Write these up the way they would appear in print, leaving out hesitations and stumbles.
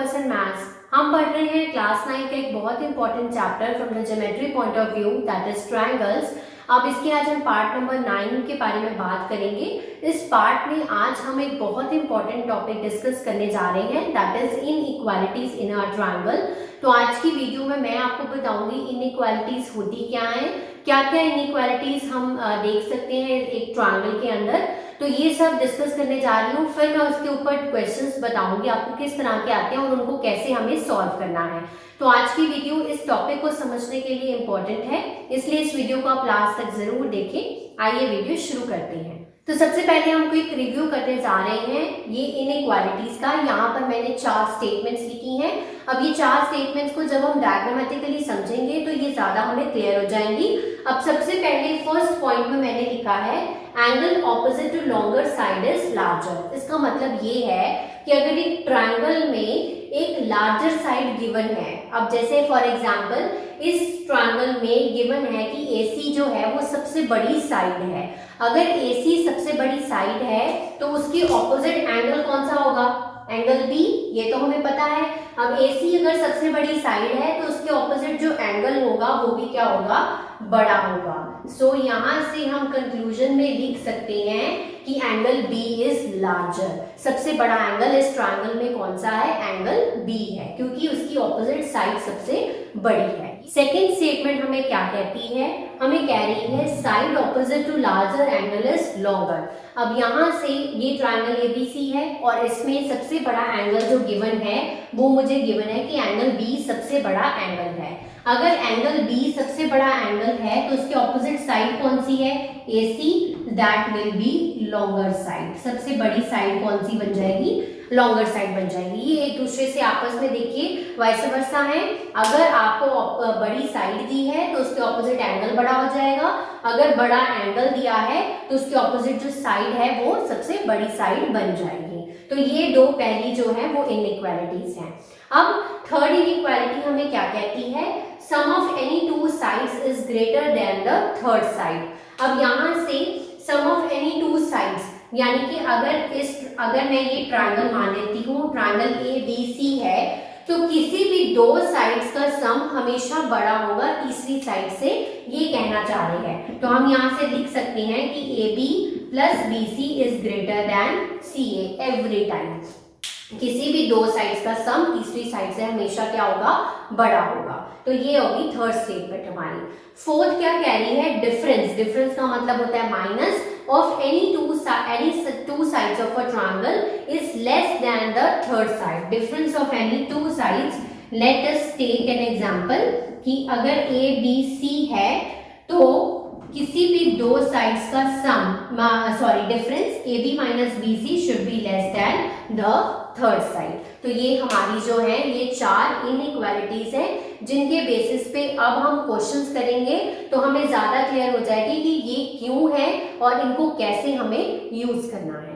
Person maths. हम पढ़ रहे हैं क्लास 9 का एक बहुत important chapter from the geometry point of view, that is triangles. अब इसके आज हम पार्ट नंबर 9 के बारे में बात करेंगे। इस पार्ट में आज हम एक बहुत इंपॉर्टेंट टॉपिक डिस्कस करने जा रहे हैं, that is inequalities in a triangle. तो आज की वीडियो में मैं आपको बताऊंगी इनइक्वालिटीज होती क्या है, क्या क्या इनइक्वालिटीज हम देख सकते हैं एक ट्रायंगल के अंदर। तो ये सब डिस्कस करने जा रही हूँ, फिर मैं उसके ऊपर क्वेश्चंस बताऊंगी आपको किस तरह के आते हैं और उनको कैसे हमें सॉल्व करना है। तो आज की वीडियो इस टॉपिक को समझने के लिए इम्पोर्टेंट है, इसलिए इस वीडियो को आप लास्ट तक जरूर देखें। आइए वीडियो शुरू करते हैं। तो सबसे पहले हम एक रिव्यू करने जा रहे हैं ये इनइक्वालिटीज का। यहाँ पर मैंने 4 स्टेटमेंट्स लिखी हैं। अब ये 4 स्टेटमेंट्स को जब हम डायग्रामेटिकली समझेंगे तो ये ज्यादा हमें क्लियर हो जाएंगी। अब सबसे पहले फर्स्ट पॉइंट में मैंने लिखा है angle opposite to longer side is larger. इसका मतलब ये है कि अगर एक ट्रायंगल में एक लार्जर साइड गिवन है, अब जैसे फॉर एग्जांपल इस ट्रायंगल में गिवन है कि AC जो है वो सबसे बड़ी साइड है। अगर AC सबसे बड़ी साइड है तो उसकी ऑपोजिट एंगल कौन सा होगा? एंगल B, ये तो हमें पता है। अब AC अगर सबसे बड़ी साइड है तो उसके ऑपोजिट जो एंगल होगा वो भी क्या होगा? बड़ा होगा। सो यहाँ से हम कंक्लूजन में लिख सकते हैं कि एंगल B इज लार्जर। सबसे बड़ा एंगल इस ट्रायंगल में कौन सा है? एंगल B है, क्योंकि उसकी ऑपोजिट साइड सबसे बड़ी है। सेकेंड स्टेटमेंट हमें क्या कहती है? हमें कह रही है side opposite to larger angle is longer. अब यहाँ से ये ट्रायंगल ABC है और इसमें सबसे बड़ा एंगल जो गिवन है वो मुझे गिवन है कि एंगल B सबसे बड़ा एंगल है। अगर एंगल B सबसे बड़ा एंगल है तो उसके ऑपोजिट साइड कौन सी है? AC, that will be longer side. सबसे बड़ी साइड कौन सी बन जाएगी? लॉन्गर साइड बन जाएगी। ये एक दूसरे से आपस में देखिए वाइस वर्सा है। अगर आपको बड़ी साइड दी है तो उसके ऑपोजिट एंगल बड़ा हो जाएगा। अगर बड़ा एंगल दिया है तो उसके ऑपोजिट जो साइड है वो सबसे बड़ी साइड बन जाएगी। तो ये दो पहली जो है वो इनइक्वालिटीज हैं। अब थर्ड इनइक्वालिटी हमें क्या कहती है? Sum of any two sides is greater than the third side. अब यहाँ से sum of any two sides यानी कि अगर मैं ये ट्रायंगल मान लेती हूँ, ट्रायंगल ABC है, तो किसी भी दो साइड्स का सम हमेशा बड़ा होगा तीसरी साइड से, ये कहना चाह रहे हैं। तो हम यहाँ से लिख सकते हैं कि AB plus BC is greater then CA every time. किसी भी दो साइड्स का सम तीसरी साइड से हमेशा क्या होगा? बड़ा होगा। तो ये होगी थर्ड स्टेटमेंट हमारी। फोर्थ क्या कह रही है? डिफरेंस। डिफरेंस का मतलब होता है minus of any two sides of a triangle is less than the third side. Difference of any two sides, let us take an example कि अगर ABC है तो किसी भी दो साइड्स का difference AB minus BC should be less than the third side. तो ये हमारी जो है ये 4 इनइक्वालिटीज है जिनके बेसिस पे अब हम क्वेश्चंस करेंगे तो हमें ज्यादा क्लियर हो जाएगी कि ये क्यों है और इनको कैसे हमें यूज करना है।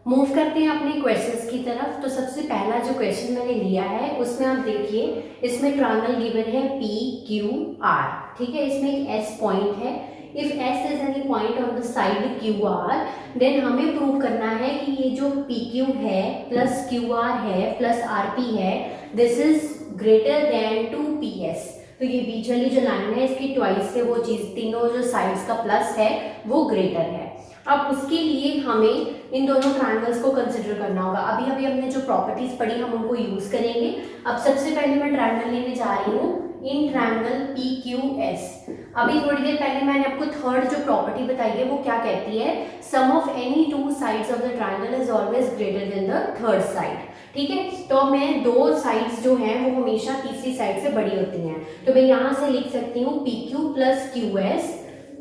मूव करते हैं अपने क्वेश्चंस की तरफ। तो सबसे पहला जो क्वेश्चन मैंने लिया है उसमें आप देखिए, इसमें ट्रायंगल गिवन है PQR, ठीक है। इसमें एक S पॉइंट है। If S is any point on the side QR, then हमें प्रूव करना है कि ये जो PQ है प्लस QR है प्लस RP है, this is greater than 2PS। तो ये बीच वाली जो लाइन है इसकी ट्वाइस है वो चीज, तीनों जो साइड्स का प्लस है वो ग्रेटर है। अब उसके लिए हमें इन दोनों ट्रायंगल्स को कंसिडर करना होगा। अभी अभी हमने जो प्रॉपर्टीज पढ़ी हम उनको यूज करेंगे। अब सबसे पहले मैं ट्रायंगल लेने जा रही हूँ इन ट्रायंगल PQS। अभी थोड़ी देर पहले मैंने आपको थर्ड जो प्रॉपर्टी बताई है वो क्या कहती है? Sum of any two sides of the triangle is always greater than the third side, ठीक है। तो मैं दो साइड्स जो हैं वो हमेशा तीसरी साइड से बड़ी होती हैं। तो मैं यहाँ से लिख सकती हूँ PQ plus QS,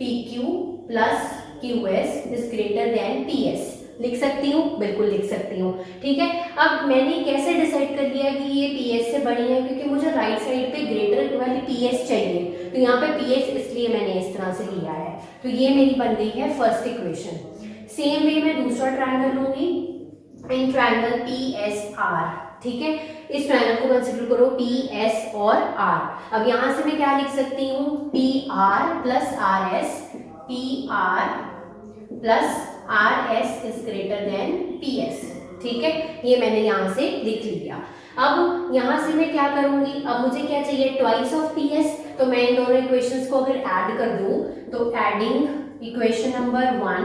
PQ plus QS is greater then PS। लिख सकती हूँ? बिल्कुल लिख सकती हूँ, ठीक है। अब मैंने कैसे डिसाइड कर लिया कि ये PS से बड़ी है? क्योंकि मुझे राइट साइड पे ग्रेटर वाली PS चाहिए, तो यहाँ पे PS इसलिए मैंने इस तरह से लिया है। तो ये मेरी बन गई है फर्स्ट इक्वेशन। सेम वे मैं दूसरा ट्रायंगल लूंगी इन ट्रायंगल PSR, ठीक है। इस ट्रायंगल को कंसिडर करो PS और R। अब यहाँ से मैं क्या लिख सकती हूँ? PR plus RS, PR plus RS is greater then PS, ठीक है। ये मैंने यहाँ से लिख लिया। अब यहाँ से मैं क्या करूंगी, अब मुझे क्या चाहिए, ट्वाइस ऑफ पी एस। तो मैं इन दोनों इक्वेशंस को अगर ऐड कर दूं तो adding equation number 1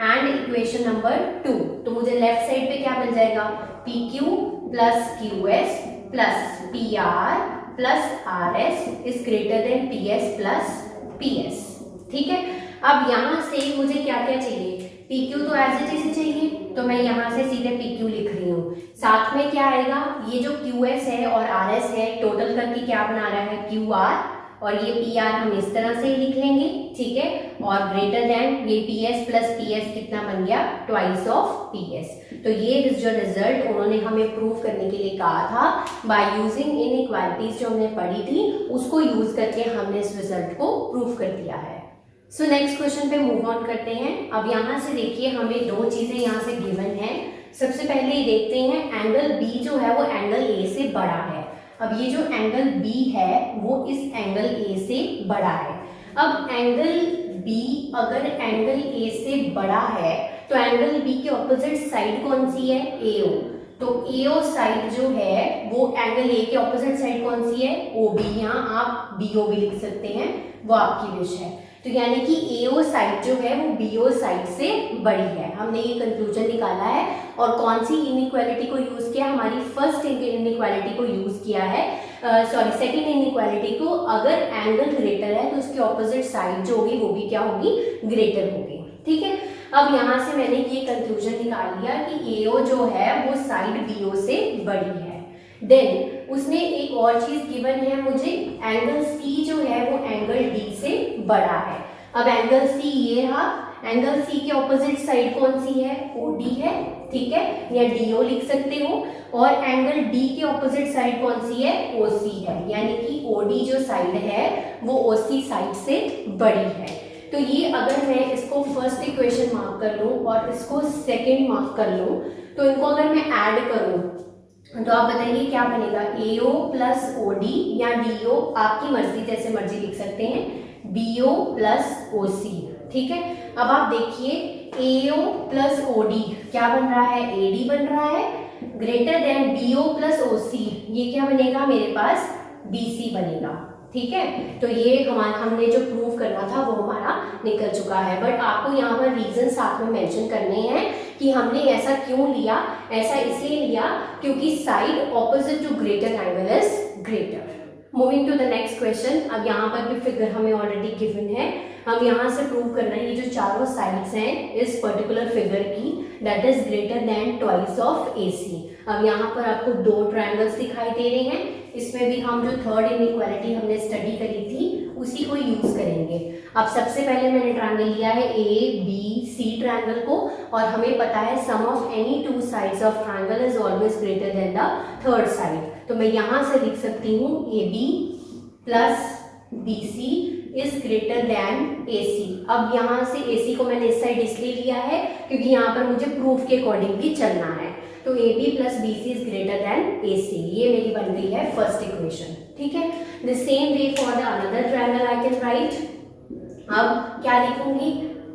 and equation number 2, तो मुझे लेफ्ट साइड पे क्या मिल जाएगा, P Q plus Q S plus P R plus R S is greater then P S plus P S. ठीक है, अब यहाँ से मुझे क्या क्या चाहिए, पी क्यू तो एज इट इज चाहिए, तो मैं यहाँ से सीधे पी क्यू लिख रही हूँ। साथ में क्या आएगा, ये जो क्यू एस है और आर एस है टोटल करके क्या बना रहा है, क्यू आर, और ये पी आर हम इस तरह से लिख लेंगे। ठीक है, और ग्रेटर देन ये P S plus P S कितना बन गया, ट्वाइस ऑफ पी एस। तो ये जो रिजल्ट उन्होंने हमें प्रूव करने के लिए कहा था, बाय यूजिंग इनइक्वालिटीज जो हमने पढ़ी थी उसको यूज करके हमने इस रिजल्ट को प्रूव कर दिया है। सो नेक्स्ट क्वेश्चन पे मूव ऑन करते हैं। अब यहाँ से देखिए हमें दो चीजें यहाँ से गिवन है। सबसे पहले ये देखते हैं एंगल बी जो है वो एंगल ए से बड़ा है। अब ये जो एंगल बी है वो इस एंगल ए से बड़ा है। अब एंगल बी अगर एंगल ए से बड़ा है तो एंगल बी के ऑपोजिट साइड कौन सी है, एओ। तो एओ साइड जो है वो एंगल ए के ऑपोजिट साइड कौन सी है, ओबी। यहाँ आप बीओ भी लिख सकते हैं, वो आपकी विश है। तो यानी कि एओ साइड जो है वो बीओ साइड से बड़ी है। हमने ये कंक्लूजन निकाला है। और कौन सी इनइक्वालिटी को यूज किया, हमारी फर्स्ट इनइक्वालिटी को यूज किया है, सेकंड इनइक्वालिटी को। अगर एंगल ग्रेटर है तो उसकी ऑपोजिट साइड जो होगी वो भी क्या होगी, ग्रेटर होगी। ठीक है, अब यहाँ से मैंने ये कंक्लूजन निकाल लिया कि एओ जो है वो साइड बीओ से बड़ी है। देन उसने एक और चीज गिवन है मुझे, एंगल सी जो है वो एंगल डी से बड़ा है। अब एंगल सी ये रहा, एंगल सी के ऑपोजिट साइड कौन सी है, ओडी है। ठीक है, या डीओ लिख सकते हो। और एंगल डी के ऑपोजिट साइड कौन सी है, ओसी है। यानी कि ओडी जो साइड है वो ओसी साइड से बड़ी है। तो ये अगर मैं इसको फर्स्ट इक्वेशन मार्क कर लूँ और इसको सेकेंड मार्क कर लूँ, तो इनको अगर मैं ऐड करूँ तो आप बताइए क्या बनेगा, एओ प्लस ओडी या डीओ, आपकी मर्जी, जैसे मर्जी लिख सकते हैं, बीओ प्लस ओसी। ठीक है, अब आप देखिए एओ प्लस ओडी क्या बन रहा है, एडी बन रहा है, greater than B O plus O C, ये क्या बनेगा मेरे पास, बीसी बनेगा। ठीक है, तो ये हमने जो प्रूव करना था वो हमारा निकल चुका है। बट आपको यहाँ पर रीजन साथ में मेंशन करने हैं कि हमने ऐसा क्यों लिया। ऐसा इसलिए लिया क्योंकि side opposite to greater angle is greater. Moving to the next question. अब यहाँ पर भी फिगर हमें ऑलरेडी गिवन है, हम यहाँ से प्रूव करना है ये जो चारों साइड्स हैं इस पर्टिकुलर फिगर की, that is greater then twice of AC। अब यहाँ पर आपको दो ट्रायंगल्स दिखाई दे रहे हैं, इसमें भी हम जो थर्ड इनइक्वालिटी हमने स्टडी करी थी उसी को यूज करेंगे। अब सबसे पहले मैंने ट्रायंगल लिया है ABC ट्रायंगल को, और हमें पता है sum of any two sides of triangle is always greater than the third side. तो मैं यहाँ से लिख सकती हूँ AB plus BC is greater than AC। अब यहाँ से AC को मैंने इस साइड इसलिए लिया है क्योंकि यहाँ पर मुझे प्रूफ के अकॉर्डिंग भी चलना है। तो AB plus BC is greater than AC, ये मेरी बन गई है फर्स्ट इक्वेशन। ठीक है, the same way for the another triangle I can write. अब क्या लिखूंगी,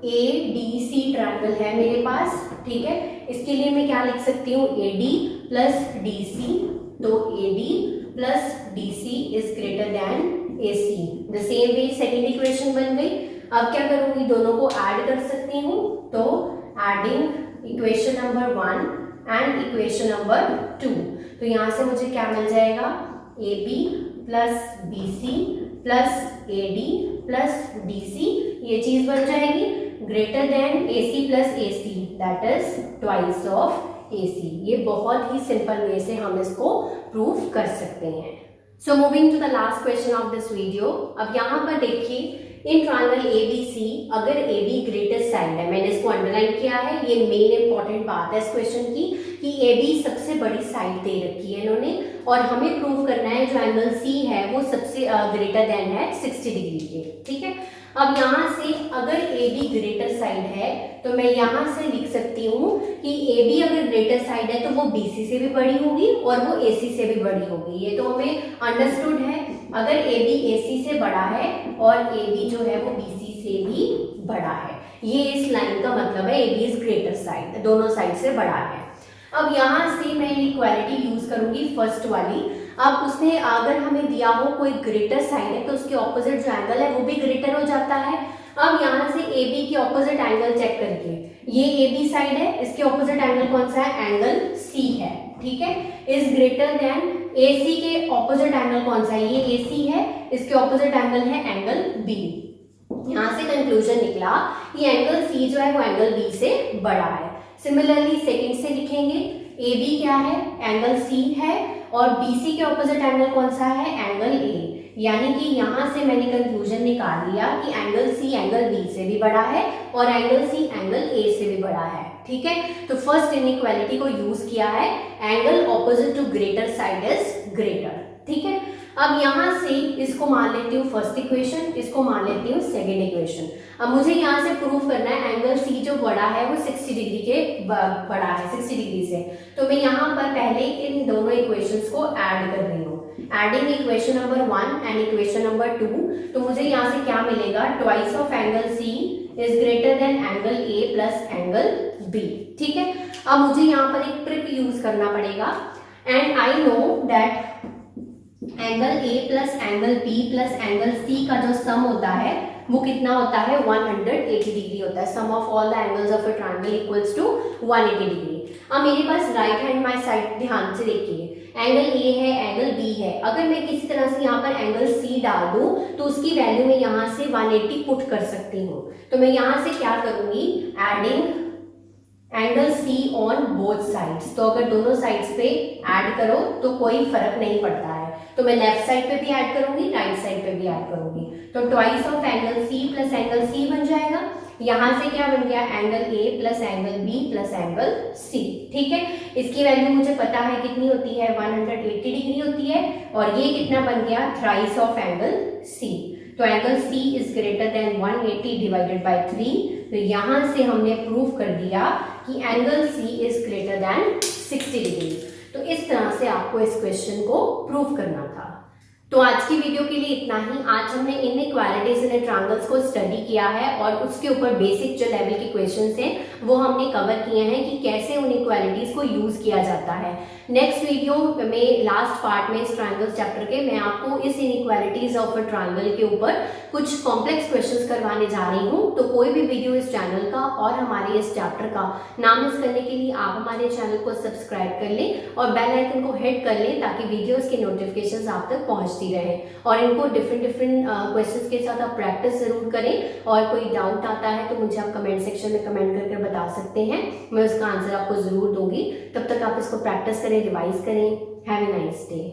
ADC ट्रायंगल है मेरे पास। ठीक है, इसके लिए मैं क्या लिख सकती हूँ, AD प्लस DC। तो AD plus DC is greater than AC। The same way second equation बन गई। अब क्या करूंगी, दोनों को ऐड कर सकती हूँ। तो adding equation number 1 and equation number 2, तो यहाँ से मुझे क्या मिल जाएगा, AB plus BC plus AD plus DC, ये चीज बन जाएगी greater than AC plus AC, that is twice of AC। ये बहुत ही सिंपल वे से हम इसको प्रूव कर सकते हैं। So moving to the last question of this video. अब यहाँ पर देखिए इन ट्रायंगल ABC अगर AB ग्रेटर साइड है, मैंने इसको अंडरलाइन किया है, ये मेन इंपॉर्टेंट बात है इस क्वेश्चन की कि AB सबसे बड़ी साइड दे रखी है इन्होंने, और हमें प्रूव करना है जो एंगल C है वो सबसे ग्रेटर देन है 60 डिग्री के। ठीक है, अब यहाँ से अगर AB ग्रेटर साइड है तो मैं यहाँ से लिख सकती हूँ कि AB अगर ग्रेटर साइड है तो वो BC से भी बड़ी होगी और वो AC से भी बड़ी होगी। ये तो हमें अंडरस्टूड है। अगर AB AC से बड़ा है और AB जो है वो BC से भी बड़ा है, ये इस लाइन का मतलब है AB इज ग्रेटर साइड, दोनों साइड से बड़ा है। अब यहाँ से मैं इक्वालिटी यूज करूंगी फर्स्ट वाली। अब उसने अगर हमें दिया हो कोई ग्रेटर साइड है तो उसके ऑपोजिट जो एंगल है वो भी ग्रेटर हो जाता है। अब यहाँ से ए बी के ऑपोजिट एंगल चेक करिए, ये ए बी साइड है, इसके ऑपोजिट एंगल कौन सा है, एंगल सी है, ठीक है, इज ग्रेटर देन ए सी के ऑपोजिट एंगल कौन सा है, ये ए सी है, इसके ऑपोजिट एंगल है एंगल बी। यहाँ से कंक्लूजन निकला कि एंगल सी जो है वो एंगल बी से बड़ा है। सिमिलरली सेकंड से लिखेंगे, ए बी क्या है, एंगल सी है, और बी सी के ऑपोजिट एंगल कौन सा है, एंगल ए। यानी कि यहाँ से मैंने कंक्लूजन निकाल लिया कि एंगल सी एंगल बी से भी बड़ा है और एंगल सी एंगल ए से भी बड़ा है, ठीक है। तो फर्स्ट इनइक्वालिटी को यूज किया है, angle opposite to greater side is greater, ठीक है। अब यहाँ से इसको मान लेती हूँ फर्स्ट इक्वेशन, इसको मान लेती हूँ सेकेंड इक्वेशन। अब मुझे यहाँ से प्रूव करना है एंगल सी जो बड़ा है वो 60 डिग्री के बड़ा है 60 डिग्री से। तो मैं यहाँ पर पहले इन दोनों इक्वेशंस को ऐड कर रही हूँ, adding equation number 1 and equation number 2। तो मुझे यहाँ से क्या मिलेगा, twice of angle C is greater than angle A plus angle B, ठीक है। अब मुझे यहाँ पर एक ट्रिक यूज करना पड़ेगा, and I know that angle A plus angle B plus angle C का जो सम होता है वो कितना होता है, 180 डिग्री होता है। Sum of all the angles of a triangle equals to 180 degree. अब मेरे पास राइट हैंड माय साइड ध्यान से देखिए, एंगल ए है, एंगल बी है, अगर मैं किसी तरह से यहाँ पर एंगल सी डाल दूं तो उसकी वैल्यू मैं यहाँ से 180 पुट कर सकती हूँ। तो मैं यहाँ से क्या करूंगी, adding angle C on both sides. तो अगर दोनों साइड्स पे ऐड करो तो कोई फर्क नहीं पड़ता है, तो मैं लेफ्ट साइड पे भी ऐड करूंगी, राइट साइड पे भी ऐड करूंगी। तो twice of angle C plus angle C बन जाएगा। यहाँ से क्या बन गया, angle A plus angle B plus angle C, ठीक है। इसकी वैल्यू मुझे पता है कितनी होती है, 180 डिग्री होती है, और ये कितना बन गया, थ्राइस ऑफ एंगल सी। तो angle C is greater than 180 divided by 3। तो यहाँ से हमने प्रूव कर दिया कि angle C is greater than 60 degree. तो इस तरह से आपको इस क्वेश्चन को प्रूव करना था। तो आज की वीडियो के लिए इतना ही। आज हमने इनइक्वालिटीज इन ट्रायंगल्स को स्टडी किया है और उसके ऊपर बेसिक जो लेवल के क्वेश्चंस हैं वो हमने कवर किए हैं कि कैसे उन इक्वालिटीज को यूज किया जाता है। नेक्स्ट वीडियो में लास्ट पार्ट में इस ट्रायंगल्स चैप्टर के मैं आपको इस इनइक्वालिटीज ऑफ अ ट्रायंगल के ऊपर कुछ कॉम्प्लेक्स क्वेश्चंस करवाने जा रही हूँ। तो कोई भी वीडियो इस चैनल का और हमारे इस चैप्टर का नाम मिस करने के लिए आप हमारे चैनल को सब्सक्राइब कर लें और बेल आइकन को हिट कर लें ताकि वीडियोस के नोटिफिकेशंस आप तक पहुंचती रहे। और इनको डिफरेंट क्वेश्चंस के साथ आप प्रैक्टिस जरूर करें, और कोई डाउट आता है तो मुझे आप कमेंट सेक्शन में कमेंट करके बता सकते हैं, मैं उसका आंसर आपको जरूर दूंगी। तब तक आप इसको प्रैक्टिस करें, रिवाइज करें। Have a nice day.